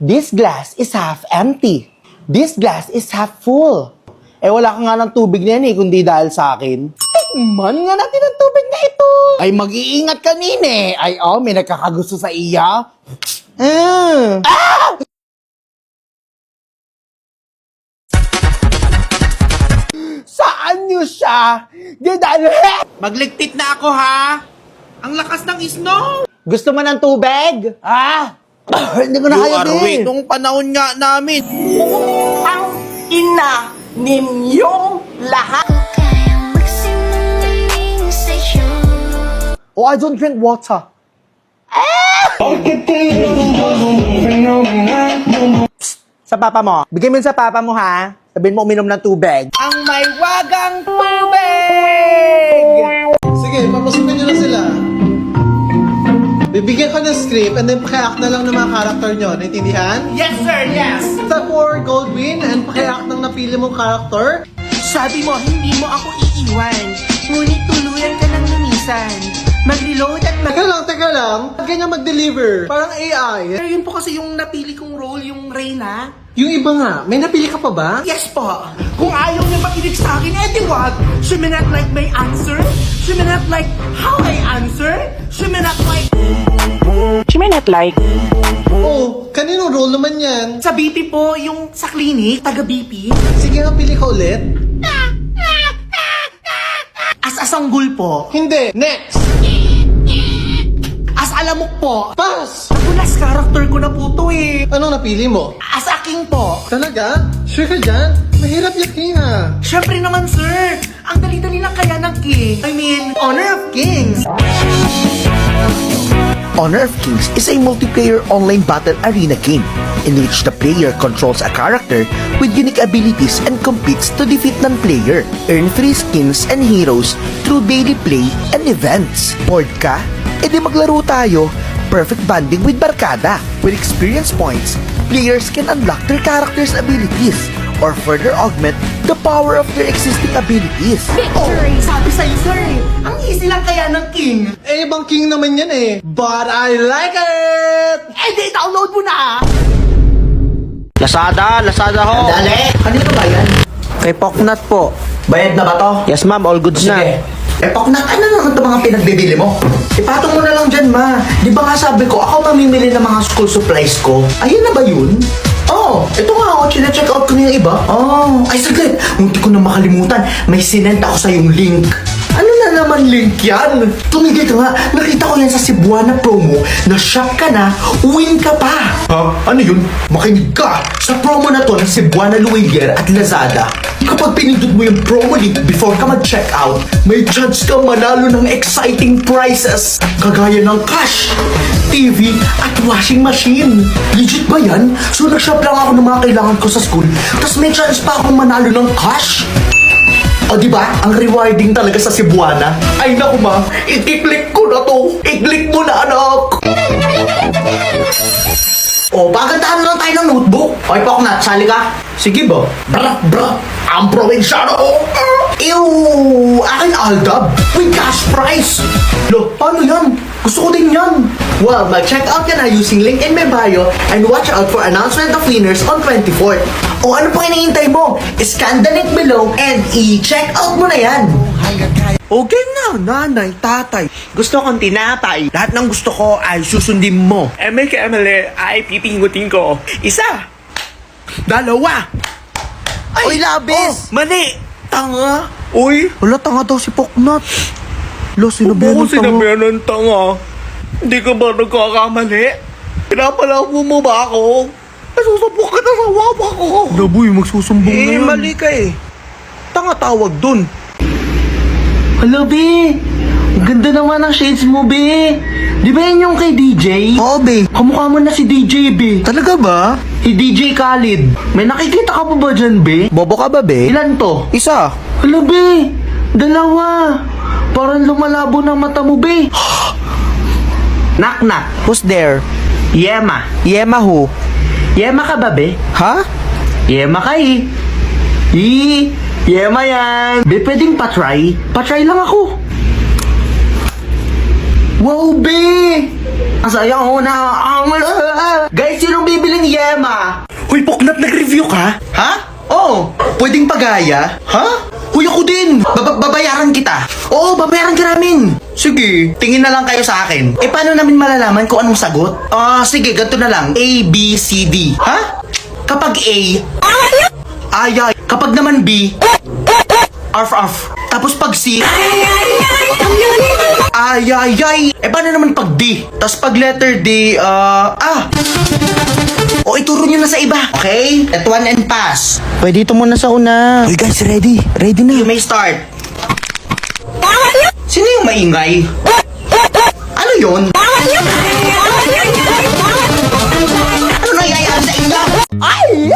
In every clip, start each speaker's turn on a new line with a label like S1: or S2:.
S1: This glass is half empty. This glass is half full. Eh wala ka nga ng tubig na yan kundi dahil sa akin. Tikman nga natin ang tubig na ito. Ay mag-iingat ka nine. Ay may nagkakagusto sa iya. Saan niyo siya?
S2: Magligtit na ako, ha? Ang lakas ng snow!
S1: Gusto mo ng tubig? Hindi ko na kaya din.
S2: Nung panahon nga namin.
S3: Ang ina ninyong lahat.
S1: Oh, I don't drink water. Psst, sa papa mo. Bigay mo yun sa papa mo, ha? Sabihin mo uminom ng tubig.
S2: Ang may wagang tubig!
S4: Sige, papasukin nyo na sila. Bibigyan ko ng script and then paki-act na lang ng mga character nyo. Naintindihan?
S2: Yes, sir, yes!
S4: Step 4, gold win, and paki-act ng napili mong character.
S3: Sabi mo, hindi mo ako iiwan. Ngunit tuluyan ka ng lumisan. Mag-reload at
S4: Teka lang. Ganyan mag-deliver. Parang AI.
S3: Pero yun po kasi yung napili kong role, yung Reyna.
S4: Yung iba nga, may napili ka pa ba?
S3: Yes po. Kung ayaw niya makinig sa akin, edi wag. She may not like my answer. She may not like how I answer. She may not like... She may not like...
S4: Oh, kaninong role naman yan?
S3: Sa BP po, yung sa clinic, taga-BP.
S4: Sige nga, pili ka ulit.
S3: As-asanggol po.
S4: Hindi. Next.
S3: As-alamok po.
S4: Pass!
S3: Nakulas character ko na po to eh.
S4: Anong napili mo?
S3: As-aking po.
S4: Talaga? Sure ka dyan? Mahirap yakin ha.
S3: Siyempre naman, sir. Ang dali-dali lang kaya ng king. I mean, Honor of Kings.
S5: Honor of Kings is a multiplayer online battle arena game in which the player controls a character with unique abilities and competes to defeat non-player. Earn free skins and heroes through daily play and events. Bored ka? E di maglaro tayo. Perfect banding with barkada. With experience points, players can unlock their character's abilities or further augment the power of their existing abilities.
S3: Victory! Sabi sa'yo, sir. Ang easy lang kaya ng king.
S4: Eh, ibang king naman yan eh. But I like it!
S3: Eh, di download mo na.
S2: Lazada ho!
S1: Dali! Kanino ba yan?
S2: Kay Poknat po.
S1: Bayad na ba to?
S2: Yes, ma'am. All goods na.
S1: Paknat, ano naman ito mga pinagbibili mo? Ipatong mo na lang dyan, ma. Di ba nga sabi ko, ako mamimili ng mga school supplies ko? Ayun na ba yun? Oh, ito nga ako, chine-check out ko na yung iba. Oh, ay saglit, munti ko na makalimutan. May sinend ako sa yung link. Ano na naman link yan? Tumigil ka nga, nakita ko yan sa Cebuana promo na shop ka na, win ka pa. Ha? Ano yun? Makinig ka! Sa promo na to ng Cebuana Luwilier at Lazada, kapag pinindot mo yung promo link before ka mag-check out, may chance ka manalo ng exciting prizes kagaya ng cash, TV, at washing machine. Legit ba yan? So nag-shop lang ako ng mga kailangan ko sa school, tapos may chance pa akong manalo ng cash? O diba, ang rewarding talaga sa Cebuana. Ay naku ma, i-click ko na to. I-click mo na anak. O, pagandahan na lang tayo ng notebook. Oy, Poknat, sali ka? Sige ba? Bra, ang probinsyano ko. Ew, akin Aldab. With cash prize. Lo, paano yan? Gusto ko din yan. Well, mag-check out ka na using link in my bio and watch out for announcement of winners on 24th. O ano pang hinihintay mo? Scan the link below and i-check out mo na yan.
S2: Okay na, nanay, tatay. Gusto kong tinapay. Lahat ng gusto ko ay susundin mo. ML ay pipingutin ko. Isa. Dalawa. Ay,
S5: Uy, labis!
S2: mali. Tanga. Uy.
S5: Wala, tanga daw si Poknat. Lo,
S2: Oo, sinabihan ng tanga. Hindi ka ba nagkakamali? Pinapalabo mo ba ako? Nasusubok ka na sa wawa ko.
S5: Daboy, magsusumbong na yan.
S2: Mali ka eh. Tanga tawag dun.
S3: Hello, be. Ang ganda naman ng shades mo, be. Di ba yan yung kay DJ?
S5: Oo, be.
S3: Kamukha mo na si DJ, be.
S5: Talaga ba?
S3: Si DJ Khalid. May nakikita ka pa ba dyan, be?
S5: Bobo ka ba, be?
S3: Ilan to?
S5: Isa.
S3: Hello, be. Dalawa. Parang lumalabo ng mata mo, be. Knock.
S5: Who's there?
S3: Yema.
S5: Yema who?
S3: Yema ka ba, be?
S5: Ha?
S3: Yema ka eh. Yema yan. Be, pwedeng patry? Patry lang ako. Wow, be! Ang sayang ko na ang
S1: Guys, sinong bibiling yema?
S2: Uy, Poknat, nag-review ka?
S1: Ha? Oo. Pwedeng pagaya? Ha? Huy, ako din. Babayaran kita. Oo, babayaran ka namin. Sige, tingin na lang kayo sa akin. Eh, paano namin malalaman kung anong sagot? Sige, ganito na lang. A, B, C, D. Ha? Kapag A, ay. Kapag naman B, arf. Tapos pag C, ay. Eh, paano naman pag D? Tapos pag letter D, O, ituro nyo na sa iba. Okay? At one and pass.
S5: Pwede ito muna sa una.
S1: Uy guys, ready. Ready na. You may start. Sino yung maingay? Ano yun? Ano nangyayari sa inyo?
S3: Ay!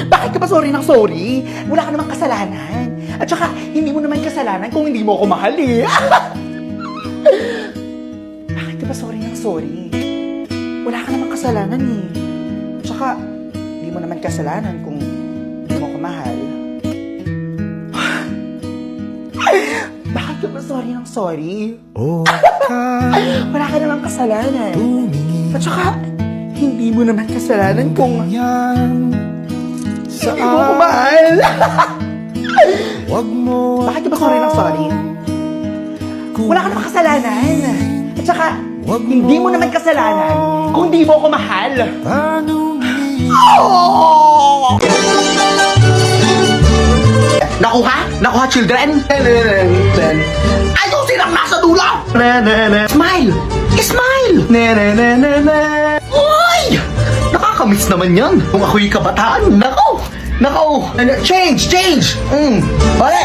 S3: Bakit ka ba sorry ng sorry? Wala ka namang kasalanan. At saka, hindi mo naman kasalanan kung hindi mo ako mahal eh. Bakit ka ba sorry ng sorry? Wala ka namang kasalanan eh. At saka, hindi mo naman kasalanan kung hindi mo ako mahal. Bakit ka ba sorry ng sorry? Wala ka namang kasalanan. At saka, hindi mo naman kasalanan kung hindi mo ako mahal. Bakit ka ba sorry ng sorry? Wala ka namang kasalanan. At saka, hindi mo naman kasalanan kung hindi mo ako mahal. Oh!
S1: Nakuha? Nakuha, children? Ayusin ang nasa dulo! Smile! Smile! Uy! Nakakamiss naman yan. Kung ako'y kabataan, nako! Change! Bale!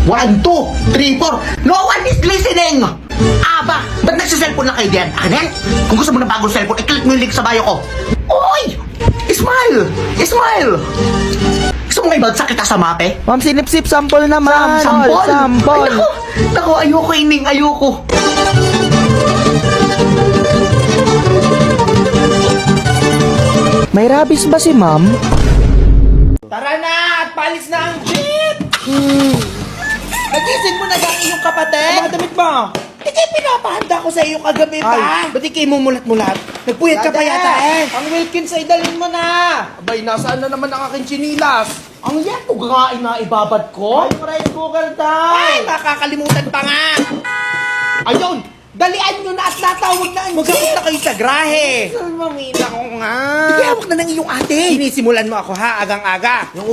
S1: 1, 2, 3, 4. No one is listening! Aba, ba't nagsiselfone na kayo diyan? Akin yan? Kung gusto mo ng bagong cellphone, i-click mo yung link sa bio ko. Uy! Smile! Gusto mo ibagsak kita sa mape?
S5: Ma'am, sinipsip sample naman.
S1: Sampol?
S5: Sample.
S1: Ay, naku, ayoko, Ining, ayoko.
S5: May rabies ba si ma'am?
S3: Tara na! At palis na ang jeep! Nagising mo na ang iyong kapatid? Ang mga damit mo? Hindi pinapahanda ko sa iyo kagabi pa. Ba't ikay mo mulat-mulat? Nagpuyat ka pa yata eh. Ang Wilkins ay dalhin mo na. Abay, nasaan na naman ang aking chinilas? Ang yan, ugain na ibabad ko? Ay, rice cooker daw. Ay, makakalimutan pa nga. Ayun, dalian nyo na at natawag na. Magkakot na kayo sa grahe. Mamila ko nga. Sige, hawak na ng iyong ate. Sinisimulan mo ako ha, agang-aga. Yung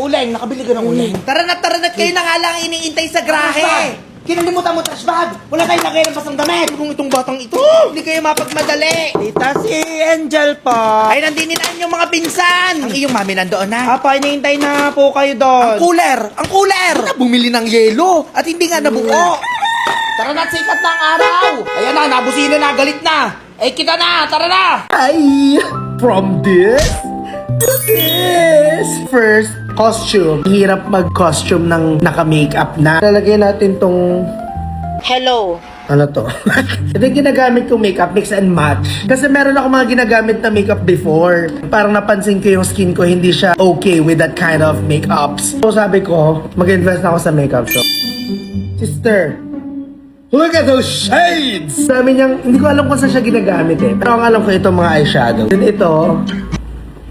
S3: uling, nakabili ka ng uling. Tara na, kayo na nga lang iniintay sa grahe. Kinalimutan mo trash bag. Wala tayong lagay ng pasang damit. Kung itong batang ito, hindi kayo mapagmadali. Tita, si Angel po. Ay, nandininan yung mga pinsan. Ang iyong mami nandoon na. Apa, inihintay na po kayo doon. Ang cooler. Na bumili ng yelo at hindi nga nabuo. Tara na, sikat na ang araw. Ayan na, nabusina na, galit na. Eh, kita na, tara na. Ay, from this to this. First, costume. Hirap mag-costume ng naka-makeup na. Lalagay natin tong...
S6: Hello.
S3: Ano to? Ito yung ginagamit kong makeup, mix and match. Kasi meron ako mga ginagamit na makeup before. Parang napansin ko yung skin ko, hindi siya okay with that kind of makeups. So sabi ko, mag-invest na ako sa makeup. So, sister, look at those shades! Sabi niya, hindi ko alam kung saan siya ginagamit eh. Pero ang alam ko itong mga eyeshadow. Then ito,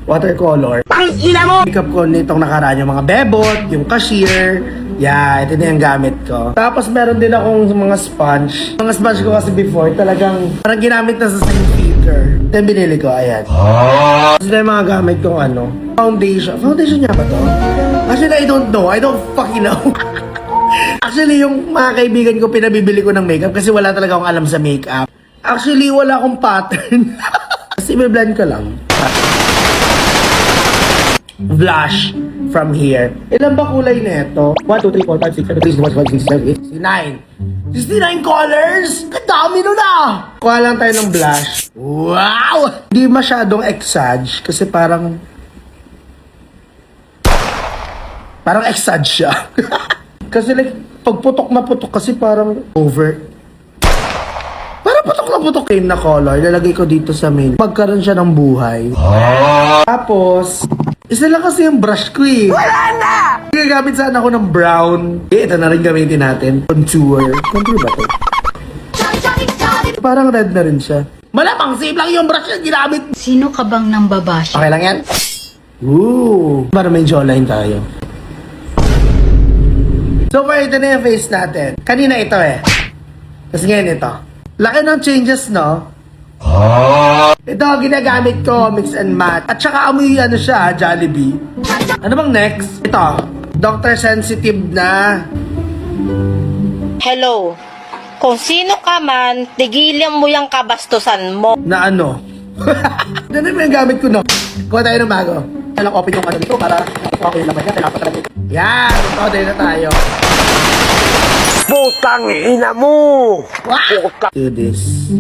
S3: watercolor. Ang ina mo! Makeup ko nitong nakaraan yung mga bebot, yung cashier. Yeah, ito na yung gamit ko. Tapos meron din akong mga sponge. Mga sponge ko kasi before, talagang parang ginamit na sa same filter. Ito yung binili ko, ayan. Tapos na yung mga gamit kong foundation. Foundation niya ba to? Actually, I don't know. I don't fucking know. Actually, yung mga kaibigan ko, pinabibili ko ng makeup kasi wala talaga akong alam sa makeup. Actually, wala akong pattern. Kasi may blend ko lang. Blush from here. Ilan ba kulay na ito? 1, 2, 3, 4, 5, 6, 7, 8, 9, 69 colors! Kadami nun ah! Kuha lang tayo ng blush. Wow! Hindi masyadong exage kasi parang exage siya. Kasi like, pag putok na putok kasi parang over. Parang putok na putok cream na color. Lalagay ko dito sa main. Magkaroon siya ng buhay. Tapos, isa lang kasi yung brush ko eh. Wala na! Gagamit sana ako ng brown. Ito na rin gamitin natin. Contour. Contour ba ito? Parang red na rin siya. Malamang same lang yung brush na ginamit.
S6: Sino ka bang nang babash?
S3: Okay lang yan? Ooh. Para may jawline tayo. So far, ito na yung face natin. Kanina ito eh. Tapos ngayon ito. Laki ng changes, no? Ito, ginagamit ko, mix and match. At saka amoy ano siya, Jollibee. Ano bang next? Ito, Dr. Sensitive na.
S7: Hello. Kung sino ka man, tigilan mo yung kabastusan mo.
S3: Na ano? Ganun mo yung gamit ko, no? Kuha tayo ng bago. Kailang open yung ano dito para kuha ko yung laman niya. Kailangan pa talaga. Yan! Order na tayo.
S2: Putang ina mo!
S3: Do this.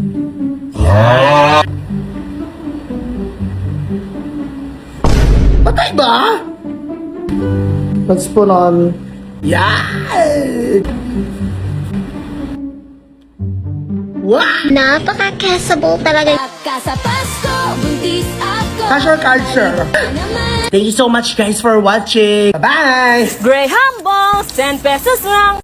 S3: Patay ba? Let's put on. Yan! Wow!
S8: Napaka-kessable talaga.
S3: Casual culture. Thank you so much guys for watching. Bye-bye!
S7: Graham Balls, 10 pesos lang.